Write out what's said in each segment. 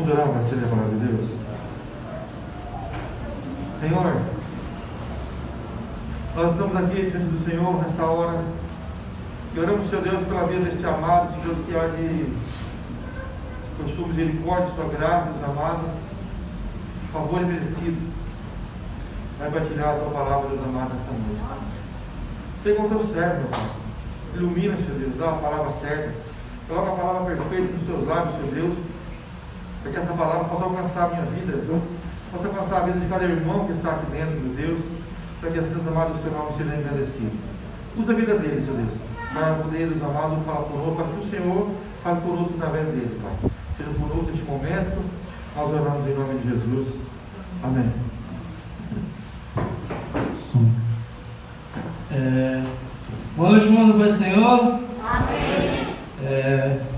Vamos orar para ser a palavra de Deus. Senhor, nós estamos aqui diante do Senhor nesta hora e oramos, Senhor Deus, pela vida deste amado, Senhor Deus, que há de por sua misericórdia, sua graça, Deus amado, favor merecido, vai partilhar a tua palavra, Deus amado, nesta noite. Sei como teu servo, meu Pai. Ilumina, Senhor Deus, dá a palavra certa, coloca a palavra perfeita nos seus lábios, Senhor Deus, para que essa palavra possa alcançar a minha vida, possa alcançar a vida de cada irmão que está aqui dentro, meu Deus, para que assim, Deus amado, o seu nome seja engrandecido. Usa a vida dele, Senhor Deus, para poder, Deus amado, falar conosco, para que o Senhor fale conosco através dele, Pai. Seja conosco neste momento, nós oramos em nome de Jesus. Amém. Boa noite, irmão do Pai Senhor. Amém.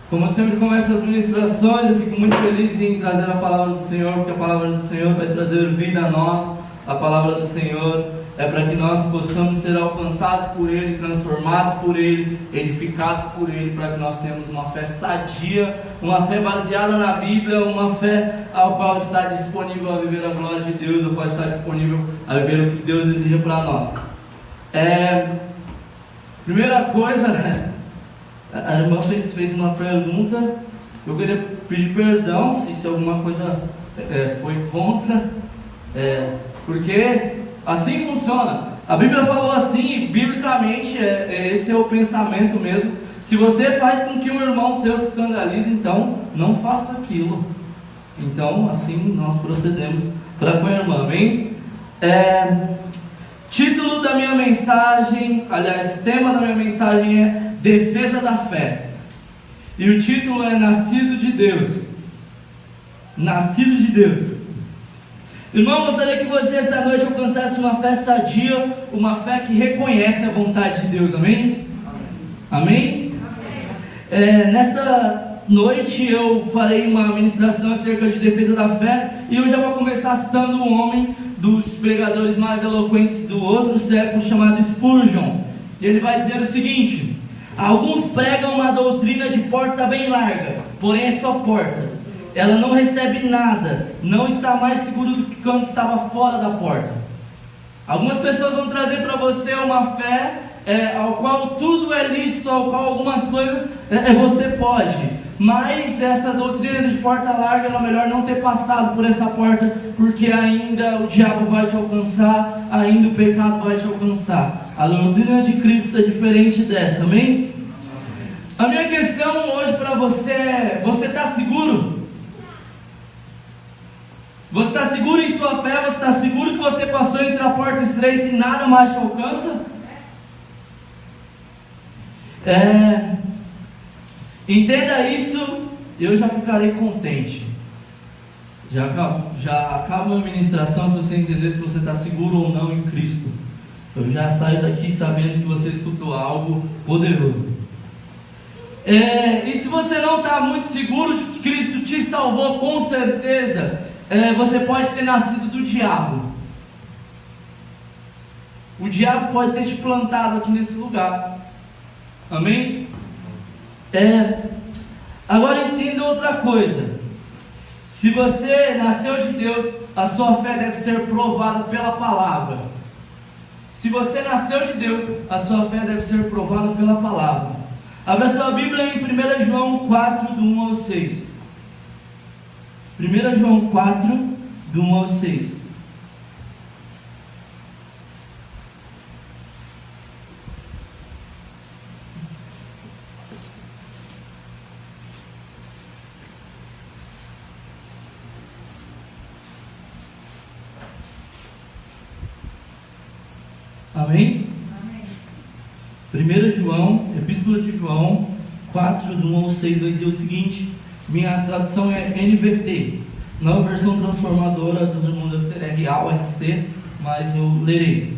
Como eu sempre começo as ministrações, eu fico muito feliz em trazer a palavra do Senhor, porque a palavra do Senhor vai trazer vida a nós. A palavra do Senhor é para que nós possamos ser alcançados por Ele, transformados por Ele, edificados por Ele, para que nós tenhamos uma fé sadia, uma fé baseada na Bíblia, uma fé ao qual está disponível a viver a glória de Deus, ao qual está disponível a viver o que Deus exige para nós. Primeira coisa, a irmã fez uma pergunta. Eu queria pedir perdão se alguma coisa foi contra, porque assim funciona. A Bíblia falou assim, biblicamente, esse é o pensamento mesmo. Se você faz com que um irmão seu se escandalize, então não faça aquilo. Então assim nós procedemos para com a irmã, amém? Título da minha mensagem, aliás, tema da minha mensagem é Defesa da Fé. E o título é Nascido de Deus. Nascido de Deus. Irmão, gostaria que você essa noite alcançasse uma fé sadia, uma fé que reconhece a vontade de Deus, amém? Amém? Amém? Nesta noite eu farei uma ministração acerca de defesa da fé, e eu já vou começar citando um homem dos pregadores mais eloquentes do outro século, chamado Spurgeon. E ele vai dizer o seguinte: alguns pregam uma doutrina de porta bem larga, porém é só porta. Ela não recebe nada, não está mais seguro do que quando estava fora da porta. Algumas pessoas vão trazer para você uma fé ao qual tudo é lícito, ao qual algumas coisas você pode. Mas essa doutrina de porta larga, é melhor não ter passado por essa porta, porque ainda o diabo vai te alcançar, ainda o pecado vai te alcançar. A doutrina de Cristo é diferente dessa, amém? A minha questão hoje para você é: você está seguro? Você está seguro em sua fé? Você está seguro que você passou entre a porta estreita e nada mais te alcança? Entenda isso, eu já ficarei contente. Já acaba a ministração se você entender se você está seguro ou não em Cristo. Eu já saio daqui sabendo que você escutou algo poderoso. E se você não está muito seguro de que Cristo te salvou, com certeza você pode ter nascido do diabo. O diabo pode ter te plantado aqui nesse lugar. Amém? Agora entenda outra coisa. Se você nasceu de Deus, a sua fé deve ser provada pela palavra. Se você nasceu de Deus, a sua fé deve ser provada pela palavra. Abra sua Bíblia em 1 João 4, do 1 ao 6. 1 João 4, do 1 ao 6. Amém? Amém. 1 João, Epístola de João 4, do 1 ao 6, vai dizer o seguinte. Minha tradução é NVT, nova versão transformadora dos irmãos, deve ser real, RC, mas eu lerei.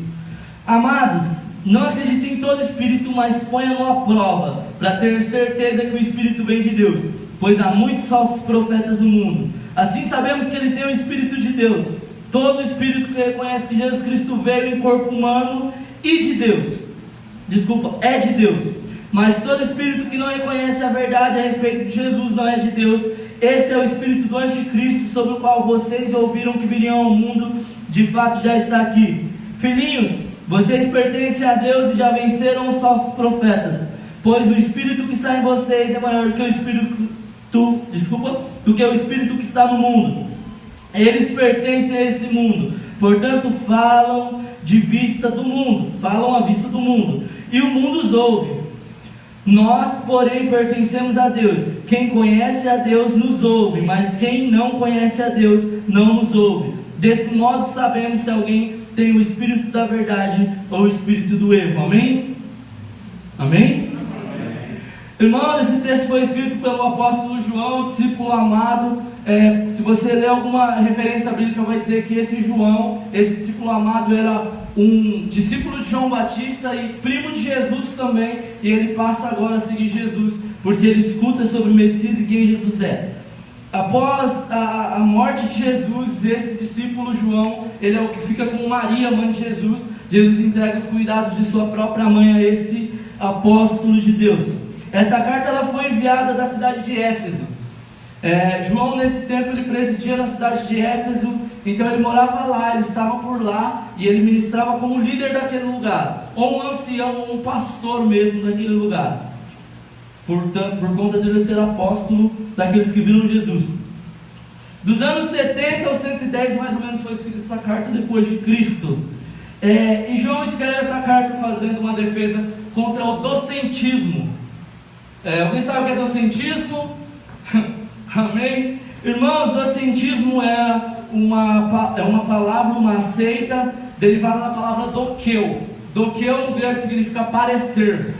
Amados, não acreditem em todo espírito, mas ponham-no à prova, para ter certeza que o espírito vem de Deus, pois há muitos falsos profetas no mundo. Assim sabemos que ele tem o Espírito de Deus. Todo espírito que reconhece que Jesus Cristo veio em corpo humano é de Deus. Mas todo espírito que não reconhece a verdade a respeito de Jesus não é de Deus. Esse é o espírito do anticristo, sobre o qual vocês ouviram que viriam ao mundo, de fato já está aqui. Filhinhos, vocês pertencem a Deus e já venceram os falsos profetas, pois o espírito que está em vocês é maior do que o espírito que está no mundo. Eles pertencem a esse mundo, portanto falam de vista do mundo, falam à vista do mundo, e o mundo os ouve. Nós, porém, pertencemos a Deus. Quem conhece a Deus nos ouve, mas quem não conhece a Deus não nos ouve. Desse modo sabemos se alguém tem o espírito da verdade ou o espírito do erro. Amém? Amém? Irmão, esse texto foi escrito pelo apóstolo João, discípulo amado. Se você ler alguma referência bíblica, vai dizer que esse João, esse discípulo amado, era um discípulo de João Batista e primo de Jesus também. E ele passa agora a seguir Jesus, porque ele escuta sobre o Messias e quem Jesus é. Após a morte de Jesus, esse discípulo João, ele é o que fica com Maria, mãe de Jesus. Jesus entrega os cuidados de sua própria mãe a esse apóstolo de Deus. Esta carta ela foi enviada da cidade de Éfeso. João, nesse tempo, ele presidia na cidade de Éfeso, então ele morava lá, ele estava por lá, e ele ministrava como líder daquele lugar, ou um ancião, ou um pastor mesmo daquele lugar, portanto, por conta de ele ser apóstolo daqueles que viram Jesus. Dos anos 70 aos 110, mais ou menos, foi escrita essa carta depois de Cristo. E João escreve essa carta fazendo uma defesa contra o docentismo. Alguém sabe o que é docentismo? Amém? Irmãos, docentismo é uma palavra, uma seita derivada da palavra dokeu. Dokeu no grego significa parecer.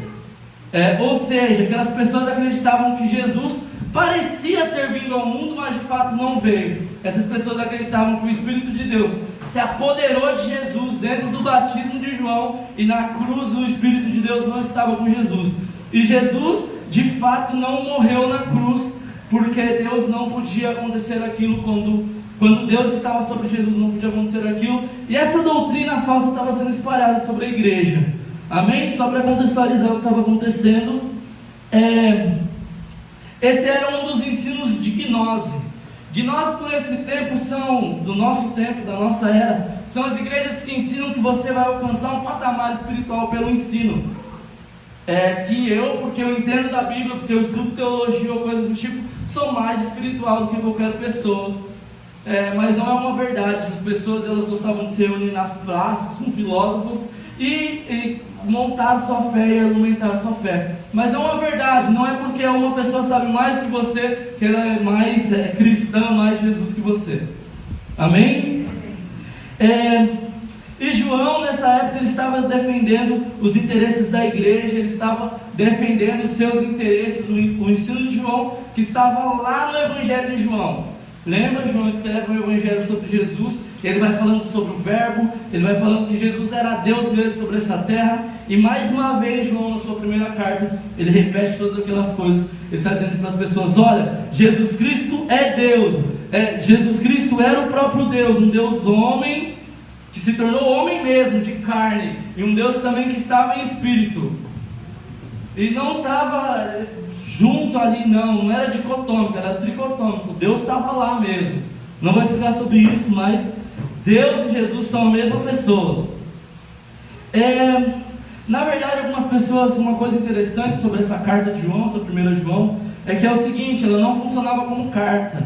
Ou seja, aquelas pessoas acreditavam que Jesus parecia ter vindo ao mundo, mas de fato não veio. Essas pessoas acreditavam que o Espírito de Deus se apoderou de Jesus dentro do batismo de João, e na cruz o Espírito de Deus não estava com Jesus. E Jesus de fato não morreu na cruz, porque Deus não podia acontecer aquilo quando Deus estava sobre Jesus, não podia acontecer aquilo. E essa doutrina falsa estava sendo espalhada sobre a igreja. Amém? Só para contextualizar o que estava acontecendo, esse era um dos ensinos de gnose. Gnose, por esse tempo, do nosso tempo, da nossa era, são as igrejas que ensinam que você vai alcançar um patamar espiritual pelo ensino. Porque eu entendo da Bíblia, porque eu estudo teologia ou coisas do tipo, sou mais espiritual do que qualquer pessoa. Mas não é uma verdade. Essas pessoas, elas gostavam de se reunir nas praças com filósofos e montar sua fé e argumentar sua fé. Mas não é uma verdade. Não é porque uma pessoa sabe mais que você que ela é mais cristã, mais Jesus que você. Amém? E João, nessa época, ele estava defendendo os interesses da igreja, ele estava defendendo os seus interesses, o ensino de João, que estava lá no Evangelho de João. Lembra? João escreve um Evangelho sobre Jesus, ele vai falando sobre o Verbo, ele vai falando que Jesus era Deus mesmo sobre essa terra, e mais uma vez, João, na sua primeira carta, ele repete todas aquelas coisas. Ele está dizendo para as pessoas: olha, Jesus Cristo é Deus, Jesus Cristo era o próprio Deus, um Deus homem, que se tornou homem mesmo, de carne, e um Deus também que estava em espírito, e não estava junto ali, não era dicotômico, era tricotômico. Deus estava lá mesmo. Não vou explicar sobre isso, mas Deus e Jesus são a mesma pessoa. Na verdade, algumas pessoas, uma coisa interessante sobre essa carta de João, essa primeira João, é que é o seguinte: ela não funcionava como carta,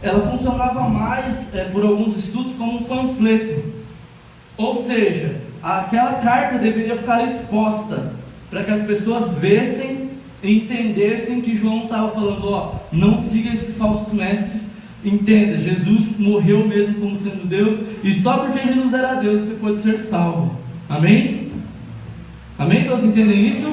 ela funcionava mais, por alguns estudos, como um panfleto. Ou seja, aquela carta deveria ficar exposta, para que as pessoas vissem e entendessem que João estava falando: não siga esses falsos mestres, entenda, Jesus morreu mesmo como sendo Deus, e só porque Jesus era Deus você pode ser salvo. Amém? Amém? Todos entendem isso?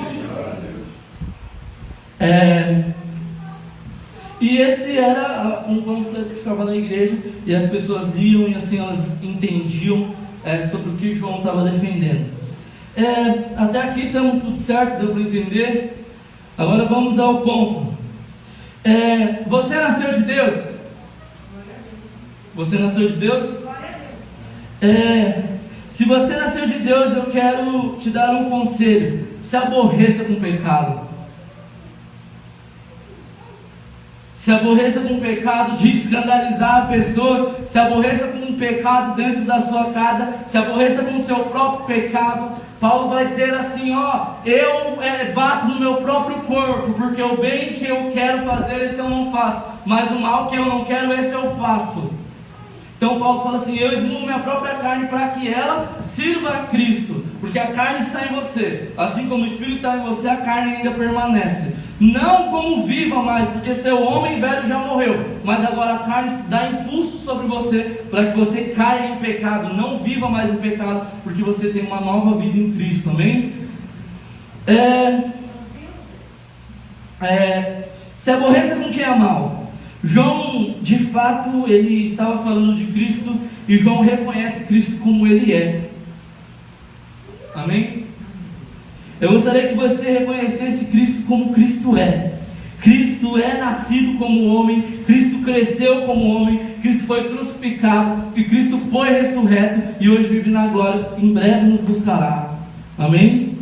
E esse era um panfleto que ficava na igreja, e as pessoas liam, e assim elas entendiam sobre o que João estava defendendo. Até aqui estamos tudo certo, deu para entender? Agora vamos ao ponto. Você nasceu de Deus? Você nasceu de Deus? Se você nasceu de Deus, eu quero te dar um conselho: se aborreça com o pecado. Se aborreça com o pecado de escandalizar pessoas, se aborreça com o pecado dentro da sua casa, se aborreça com o seu próprio pecado. Paulo vai dizer assim, eu bato no meu próprio corpo, porque o bem que eu quero fazer, esse eu não faço, mas o mal que eu não quero, esse eu faço. Então Paulo fala assim, eu esmulo minha própria carne para que ela sirva a Cristo, porque a carne está em você, assim como o Espírito está em você, a carne ainda permanece. Não como viva mais, porque seu homem velho já morreu, mas agora a carne dá impulso sobre você, para que você caia em pecado. Não viva mais em pecado, porque você tem uma nova vida em Cristo, amém? Se aborreça com quem é mal. João, de fato, ele estava falando de Cristo, e João reconhece Cristo como ele é, amém? Eu gostaria que você reconhecesse Cristo como Cristo é. Cristo é nascido como homem, Cristo cresceu como homem, Cristo foi crucificado e Cristo foi ressurreto e hoje vive na glória, em breve nos buscará, amém?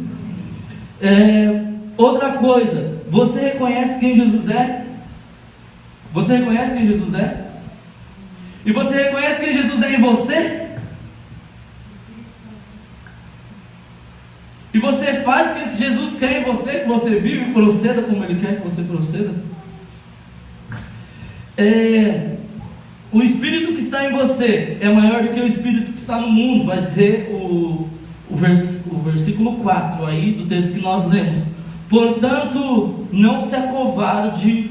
Outra coisa, você reconhece quem Jesus é? Você reconhece quem Jesus é? E você reconhece quem Jesus é em você? E você faz o que esse Jesus quer em você, que você vive e proceda como Ele quer que você proceda? O Espírito que está em você é maior do que o Espírito que está no mundo, vai dizer o versículo 4 aí do texto que nós lemos. Portanto, não se acovarde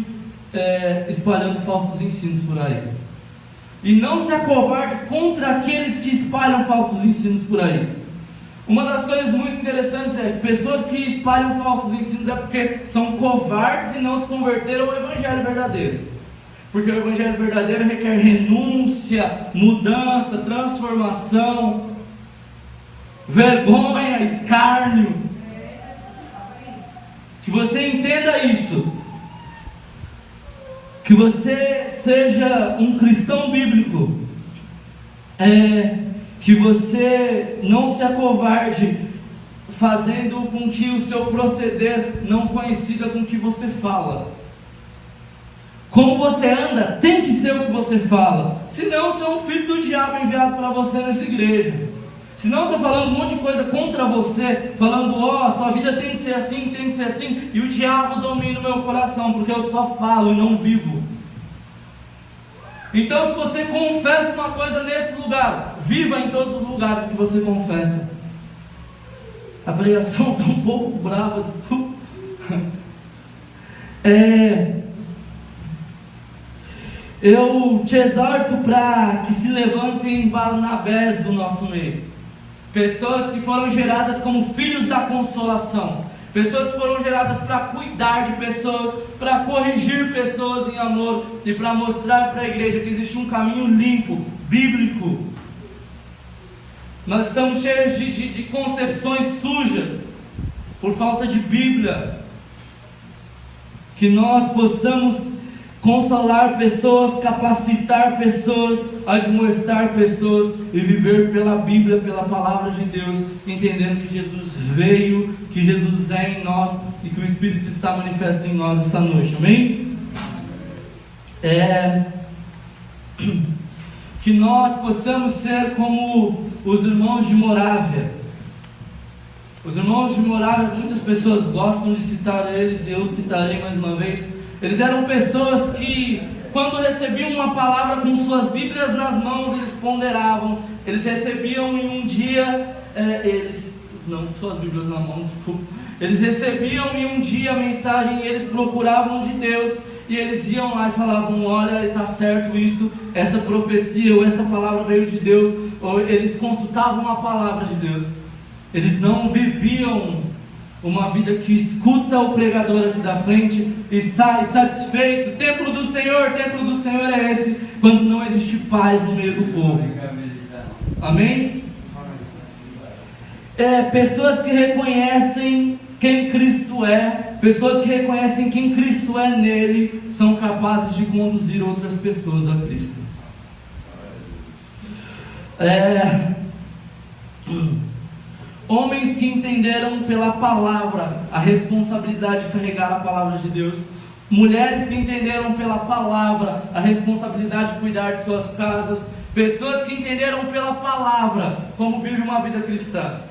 espalhando falsos ensinos por aí. E não se acovarde contra aqueles que espalham falsos ensinos por aí. Uma das coisas muito interessantes é que pessoas que espalham falsos ensinos é porque são covardes e não se converteram ao Evangelho verdadeiro. Porque o Evangelho verdadeiro requer renúncia, mudança, transformação, vergonha, escárnio. Que você entenda isso. Que você seja um cristão bíblico. Que você não se acovarde, fazendo com que o seu proceder não coincida com o que você fala. Como você anda, tem que ser o que você fala. Senão você é um filho do diabo enviado para você nessa igreja. Senão eu estou falando um monte de coisa contra você, falando, sua vida tem que ser assim, e o diabo domina o meu coração, porque eu só falo e não vivo. Então, se você confessa uma coisa nesse lugar, viva em todos os lugares que você confessa. A pregação está um pouco brava, desculpa. Eu te exorto para que se levantem Barnabés do nosso meio. Pessoas que foram geradas como filhos da consolação. Pessoas que foram geradas para cuidar de pessoas, para corrigir pessoas em amor e para mostrar para a igreja que existe um caminho limpo, bíblico. Nós estamos cheios de concepções sujas por falta de Bíblia. Que nós possamos consolar pessoas, capacitar pessoas, admoestar pessoas e viver pela Bíblia, pela palavra de Deus, entendendo que Jesus veio, que Jesus é em nós e que o Espírito está manifesto em nós essa noite, amém? Que nós possamos ser como os irmãos de Morávia. Os irmãos de Morávia, muitas pessoas gostam de citar eles e eu citarei mais uma vez. Eles eram pessoas que, quando recebiam uma palavra com suas Bíblias nas mãos, eles ponderavam. Eles recebiam em um dia, suas Bíblias na mão, desculpa. Eles recebiam em um dia a mensagem e eles procuravam de Deus. E eles iam lá e falavam, olha, está certo isso, essa profecia ou essa palavra veio de Deus. Ou eles consultavam a palavra de Deus. Eles não viviam uma vida que escuta o pregador aqui da frente e sai satisfeito. O templo do Senhor é esse, quando não existe paz no meio do povo. Amém? Pessoas que reconhecem quem Cristo é, pessoas que reconhecem quem Cristo é nele, são capazes de conduzir outras pessoas a Cristo. Homens que entenderam pela palavra a responsabilidade de carregar a palavra de Deus. Mulheres que entenderam pela palavra a responsabilidade de cuidar de suas casas. Pessoas que entenderam pela palavra como vive uma vida cristã.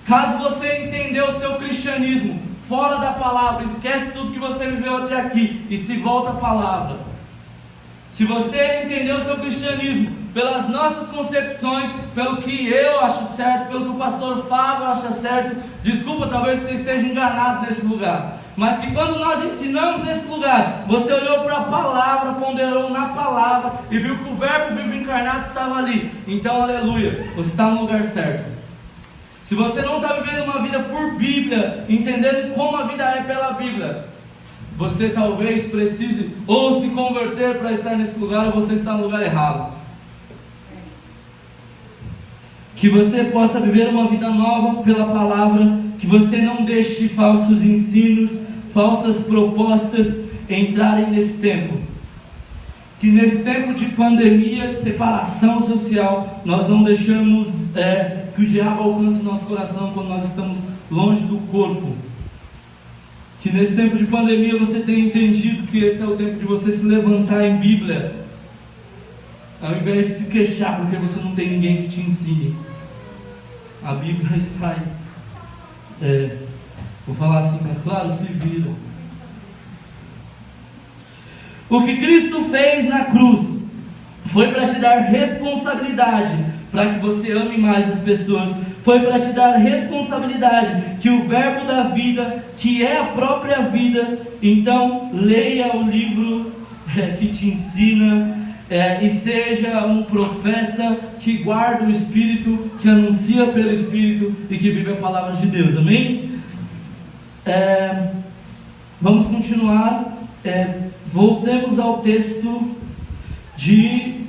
Caso você entendeu o seu cristianismo fora da palavra, esquece tudo que você viveu até aqui e se volta à palavra. Se você entendeu o seu cristianismo pelas nossas concepções, pelo que eu acho certo, pelo que o pastor Fábio acha certo, desculpa, talvez você esteja enganado nesse lugar, mas que quando nós ensinamos nesse lugar, você olhou para a palavra, ponderou na palavra e viu que o verbo vivo encarnado estava ali, então aleluia, você está no lugar certo. Se você não está vivendo uma vida por Bíblia, entendendo como a vida é pela Bíblia, você talvez precise ou se converter para estar nesse lugar, ou você está no lugar errado. Que você possa viver uma vida nova pela palavra, que você não deixe falsos ensinos, falsas propostas entrarem nesse tempo. Que nesse tempo de pandemia, de separação social, nós não deixamos que o diabo alcance o nosso coração quando nós estamos longe do corpo. Que nesse tempo de pandemia você tenha entendido que esse é o tempo de você se levantar em Bíblia, ao invés de se queixar porque você não tem ninguém que te ensine. A Bíblia está aí. Vou falar assim, mas claro, se vira. O que Cristo fez na cruz foi para te dar responsabilidade, para que você ame mais as pessoas. Foi para te dar responsabilidade, que o verbo da vida, que é a própria vida, então leia o livro que te ensina, e seja um profeta que guarda o Espírito, que anuncia pelo Espírito e que vive a palavra de Deus, amém? Vamos continuar. Voltemos ao texto de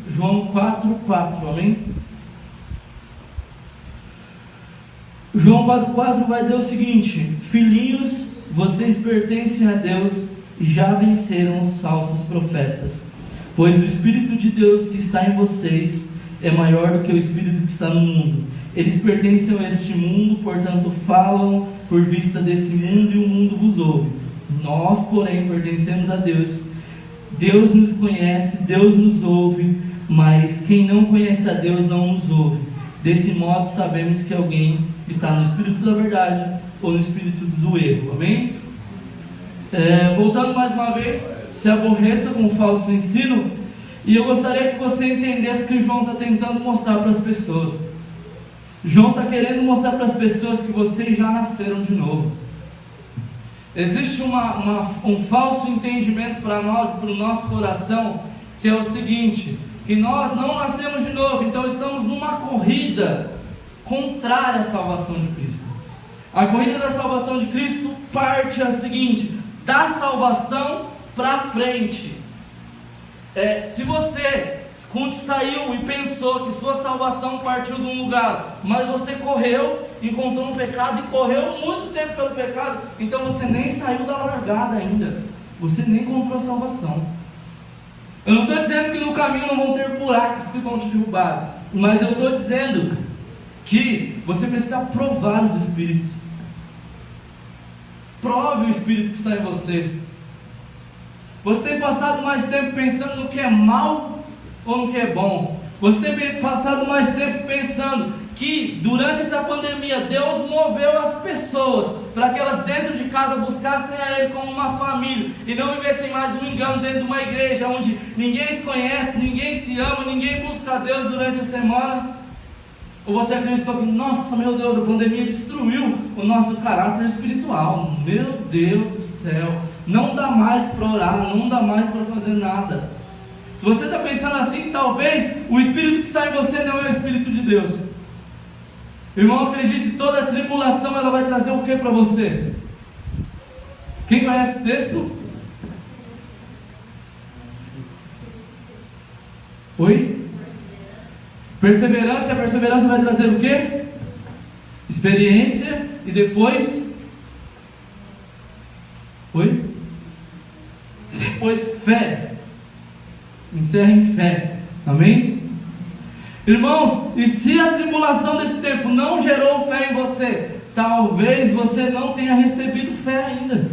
João 4,4, amém? João 4,4 vai dizer o seguinte: filhinhos, vocês pertencem a Deus e já venceram os falsos profetas, pois o Espírito de Deus que está em vocês é maior do que o Espírito que está no mundo. Eles pertencem a este mundo, portanto falam por vista desse mundo e o mundo vos ouve. Nós, porém, pertencemos a Deus. Deus nos conhece, Deus nos ouve, mas quem não conhece a Deus não nos ouve. Desse modo sabemos que alguém está no Espírito da verdade ou no Espírito do erro, amém? Voltando mais uma vez, se aborreça com o falso ensino. E eu gostaria que você entendesse que o João está tentando mostrar para as pessoas. João está querendo mostrar para as pessoas que vocês já nasceram de novo. Existe um falso entendimento para nós, para o nosso coração, que é o seguinte: que nós não nascemos de novo, então estamos numa corrida contrária à salvação de Cristo. A corrida da salvação de Cristo parte a seguinte: da salvação para frente. Se você saiu e pensou que sua salvação partiu de um lugar, mas você correu, encontrou um pecado e correu muito tempo pelo pecado, então você nem saiu da largada ainda, você nem encontrou a salvação. Eu não estou dizendo que no caminho não vão ter buracos que vão te derrubar, mas eu estou dizendo que você precisa provar os Espíritos. Prove o Espírito que está em você. Você tem passado mais tempo pensando no que é mal ou no que é bom? Você tem passado mais tempo pensando que durante essa pandemia Deus moveu as pessoas para que elas dentro de casa buscassem a Ele como uma família e não vivessem mais um engano dentro de uma igreja onde ninguém se conhece, ninguém se ama, ninguém busca a Deus durante a semana? Ou você acreditou que, nossa, meu Deus, a pandemia destruiu o nosso caráter espiritual? Meu Deus do céu, não dá mais para orar, não dá mais para fazer nada. Se você está pensando assim, talvez o Espírito que está em você não é o Espírito de Deus. Irmão, acredite que toda tribulação ela vai trazer o que para você? Quem conhece o texto? Oi? Perseverança, a perseverança vai trazer o quê? Experiência e depois? Oi? Depois fé. encerra em fé. Amém? Irmãos, e se a tribulação desse tempo não gerou fé em você, talvez você não tenha recebido fé ainda.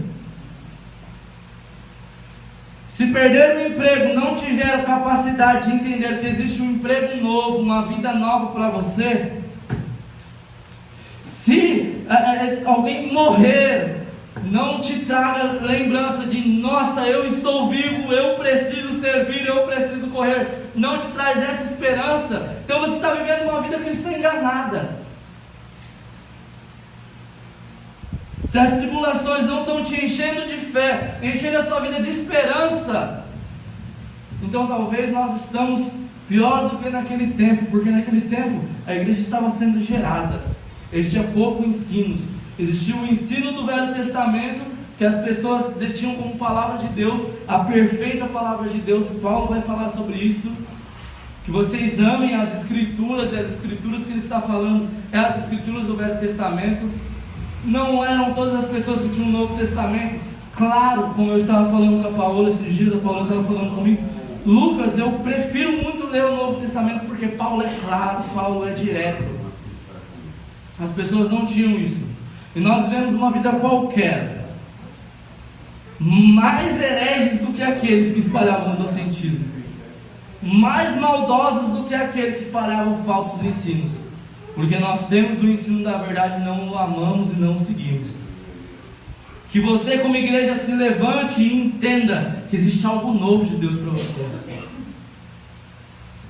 Se perder o emprego não te gera capacidade de entender que existe um emprego novo, uma vida nova para você, se alguém morrer, não te traga lembrança de, nossa, eu estou vivo, eu preciso servir, eu preciso correr, não te traz essa esperança, então você está vivendo uma vida cristã enganada. Se as tribulações não estão te enchendo de fé, enchendo a sua vida de esperança, então talvez nós estamos pior do que naquele tempo, porque naquele tempo a igreja estava sendo gerada, existia pouco ensinos. Existia o ensino do Velho Testamento, que as pessoas detinham como palavra de Deus, a perfeita palavra de Deus. Paulo vai falar sobre isso, que vocês amem as Escrituras, e as Escrituras que ele está falando é as Escrituras do Velho Testamento. Não eram todas as pessoas que tinham o Novo Testamento. Claro, como eu estava falando com a Paola esses dias, a Paola estava falando comigo, Lucas, eu prefiro muito ler o Novo Testamento, porque Paulo é claro, Paulo é direto. As pessoas não tinham isso. E nós vivemos uma vida qualquer, mais hereges do que aqueles que espalhavam o indocentismo, mais maldosos do que aqueles que espalhavam falsos ensinos, porque nós temos o ensino da verdade, não o amamos e não o seguimos. Que você como igreja se levante e entenda que existe algo novo de Deus para você,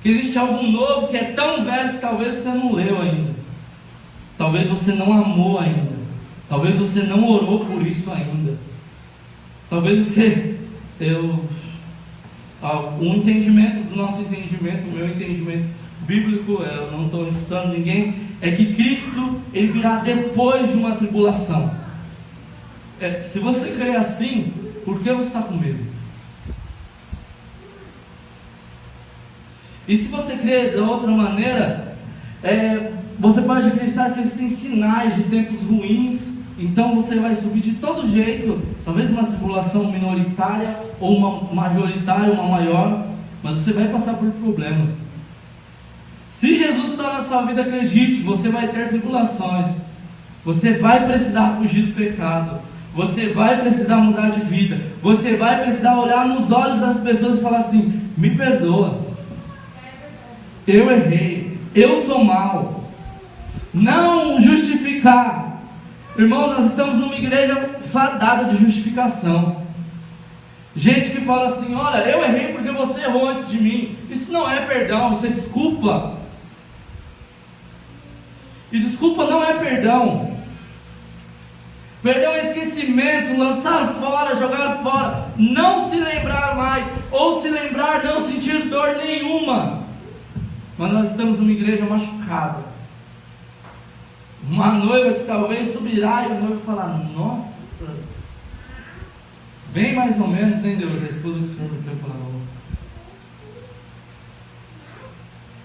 que existe algo novo que é tão velho que talvez você não leu ainda, talvez você não amou ainda, talvez você não orou por isso ainda. Talvez você... o entendimento do nosso entendimento, o meu entendimento bíblico, eu não estou refutando ninguém, é que Cristo, ele virá depois de uma tribulação. Se você crê assim, por que você está com medo? E se você crê de outra maneira, você pode acreditar que existem sinais de tempos ruins, então você vai subir de todo jeito, talvez uma tribulação minoritária ou uma majoritária, uma maior, mas você vai passar por problemas. Se Jesus está na sua vida, acredite, você vai ter tribulações, você vai precisar fugir do pecado, você vai precisar mudar de vida, você vai precisar olhar nos olhos das pessoas e falar assim: me perdoa, eu errei, eu sou mau. Não justificar. Irmãos, nós estamos numa igreja fadada de justificação. Gente que fala assim: olha, eu errei porque você errou antes de mim. Isso não é perdão, isso é desculpa. E desculpa não é perdão. Perdão é esquecimento, lançar fora, jogar fora, não se lembrar mais, ou se lembrar, não sentir dor nenhuma. Mas nós estamos numa igreja machucada. Uma noiva que talvez subirá e o noivo falar: nossa, bem mais ou menos, hein, Deus, a esposa do Senhor me preparou.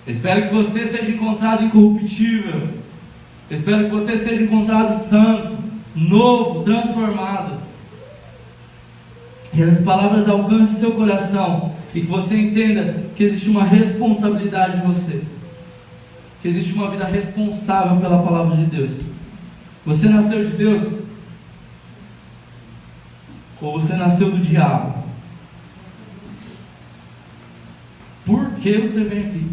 Espero que você seja encontrado incorruptível. Espero que você seja encontrado santo, novo, transformado. Que essas palavras alcancem o seu coração e que você entenda que existe uma responsabilidade em você, que existe uma vida responsável pela palavra de Deus. Você nasceu de Deus? Ou você nasceu do diabo? Por que você vem aqui?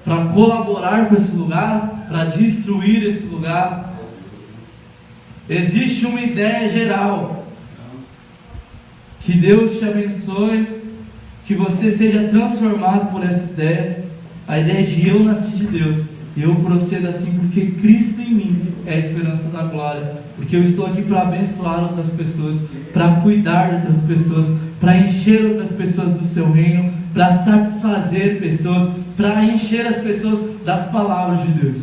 Para colaborar com esse lugar? Para destruir esse lugar? Existe uma ideia geral. Que Deus te abençoe, que você seja transformado por essa ideia. A ideia de eu nasci de Deus e eu procedo assim porque Cristo em mim é a esperança da glória, porque eu estou aqui para abençoar outras pessoas, para cuidar de outras pessoas, para encher outras pessoas do seu reino, para satisfazer pessoas, para encher as pessoas das palavras de Deus.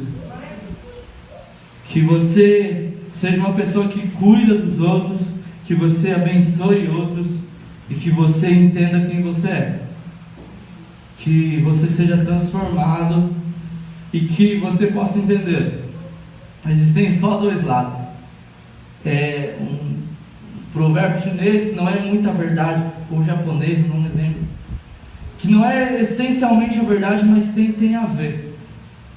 Que você seja uma pessoa que cuida dos outros, que você abençoe outros e que você entenda quem você é. Que você seja transformado e que você possa entender: existem só dois lados. Um provérbio chinês que não é muita verdade, ou japonês, não me lembro, que não é essencialmente a verdade, mas tem a ver.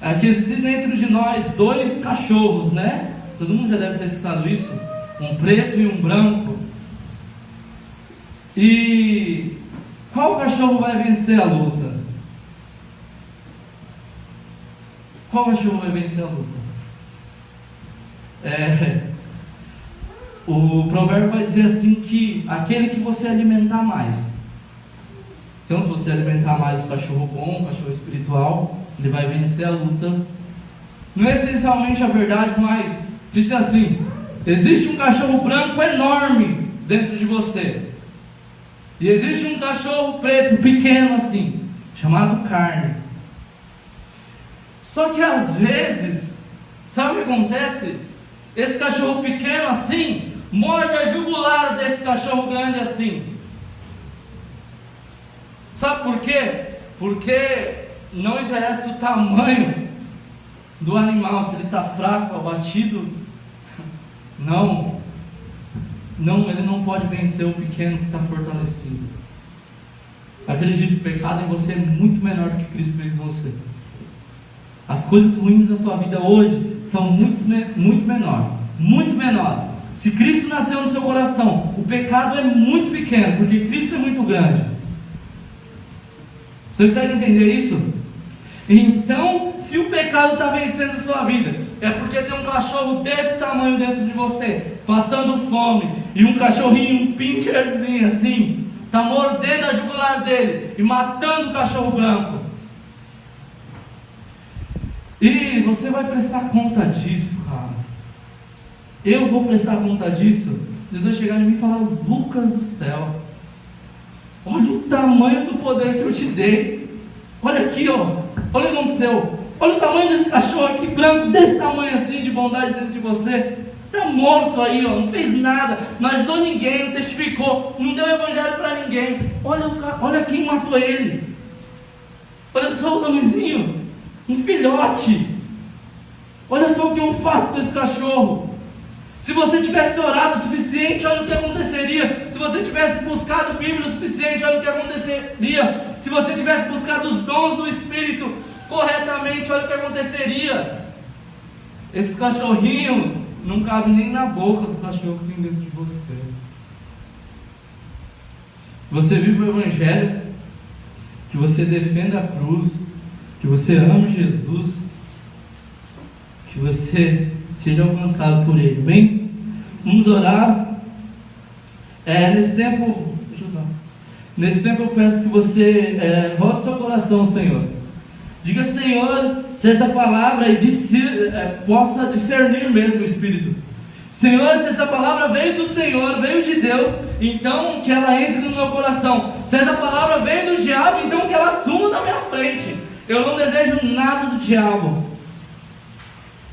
É que existe dentro de nós dois cachorros, né? Todo mundo já deve ter escutado isso, um preto e um branco. E qual cachorro vai vencer a luta? Qual cachorro vai vencer a luta? O provérbio vai dizer assim que aquele que você alimentar mais. Então, se você alimentar mais o cachorro bom, o cachorro espiritual, ele vai vencer a luta. Não é essencialmente a verdade, mas diz assim: existe um cachorro branco enorme dentro de você, e existe um cachorro preto pequeno assim, chamado carne. Só que às vezes, sabe o que acontece? Esse cachorro pequeno assim morde a jugular desse cachorro grande assim. Sabe por quê? Porque não interessa o tamanho do animal, se ele está fraco, abatido. Não, ele não pode vencer o pequeno que está fortalecido. Acredite, o pecado em você é muito menor do que Cristo fez em você. As coisas ruins da sua vida hoje são muito menor. Se Cristo nasceu no seu coração, o pecado é muito pequeno, porque Cristo é muito grande. Você consegue entender isso? Então, se o pecado está vencendo a sua vida, é porque tem um cachorro desse tamanho dentro de você, passando fome, e um cachorrinho, um pincherzinho assim, está mordendo a jugular dele e matando o cachorro branco. E você vai prestar conta disso, cara. Eu vou prestar conta disso. Deus vai chegar em mim e falar: Lucas do céu, olha o tamanho do poder que eu te dei. Olha aqui, ó. Olha o que aconteceu. Olha o tamanho desse cachorro aqui, branco, desse tamanho assim, de bondade dentro de você. Está morto aí, ó. Não fez nada, não ajudou ninguém, não testificou, não deu evangelho para ninguém. Olha quem matou ele. Olha só o tamanhozinho. Um filhote. Olha só o que eu faço com esse cachorro. Se você tivesse orado o suficiente, olha o que aconteceria. Se você tivesse buscado a Bíblia o suficiente, olha o que aconteceria. Se você tivesse buscado os dons do Espírito corretamente, olha o que aconteceria. Esse cachorrinho não cabe nem na boca do cachorro que tem dentro de você. Você vive o Evangelho, que você defenda a cruz, que você ame Jesus, que você seja alcançado por Ele. Bem, vamos orar. Nesse tempo eu peço que você volte seu coração, Senhor. Diga: Senhor, se essa palavra possa discernir mesmo o Espírito. Senhor, se essa palavra veio do Senhor, veio de Deus, então que ela entre no meu coração. Se essa palavra veio do diabo, então que ela suma da minha frente. Eu não desejo nada do diabo.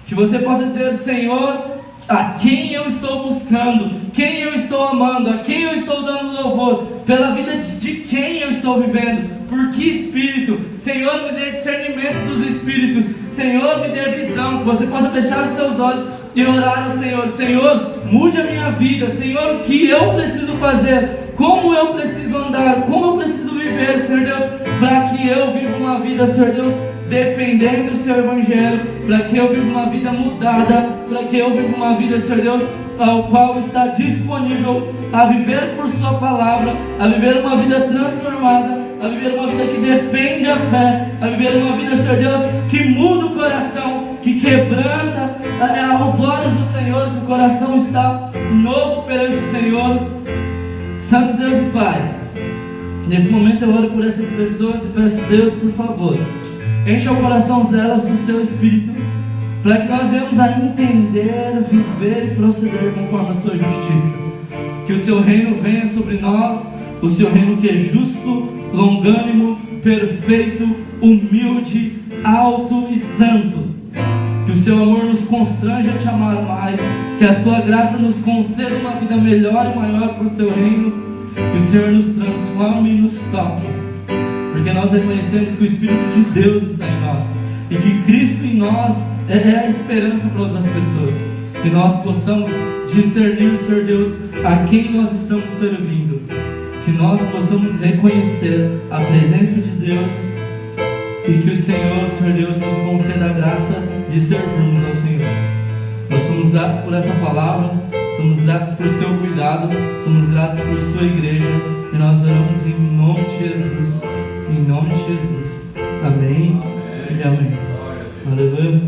Que você possa dizer: Senhor, a quem eu estou buscando, quem eu estou amando, a quem eu estou dando louvor, pela vida de quem eu estou vivendo, por que espírito. Senhor, me dê discernimento dos espíritos. Senhor, me dê visão. Que você possa fechar os seus olhos e orar ao Senhor. Senhor, mude a minha vida. Senhor, o que eu preciso fazer, como eu preciso andar, como eu preciso viver, Senhor Deus, para que eu viva uma vida, Senhor Deus, defendendo o seu Evangelho, para que eu viva uma vida mudada, para que eu viva uma vida, Senhor Deus, ao qual está disponível a viver por sua palavra, a viver uma vida transformada, a viver uma vida que defende a fé, a viver uma vida, Senhor Deus, que muda o coração, que quebranta aos olhos do Senhor, que o coração está novo perante o Senhor. Santo Deus e Pai, nesse momento eu oro por essas pessoas e peço: Deus, por favor, encha o coração delas do seu Espírito, para que nós venhamos a entender, viver e proceder conforme a sua justiça. Que o seu reino venha sobre nós, o seu reino que é justo, longânimo, perfeito, humilde, alto e santo. Que o seu amor nos constrange a te amar mais, que a sua graça nos conceda uma vida melhor e maior para o seu reino. Que o Senhor nos transforme e nos toque, porque nós reconhecemos que o Espírito de Deus está em nós, e que Cristo em nós é a esperança para outras pessoas. Que nós possamos discernir, Senhor Deus, a quem nós estamos servindo. que nós possamos reconhecer a presença de Deus e que o Senhor Deus, nos conceda a graça de servirmos ao Senhor. Nós somos gratos por essa palavra, somos gratos por seu cuidado, somos gratos por sua igreja, e nós oramos em nome de Jesus, em nome de Jesus. Amém e amém. Aleluia.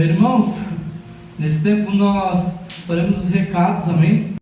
Irmãos, nesse tempo nós faremos os recados, amém?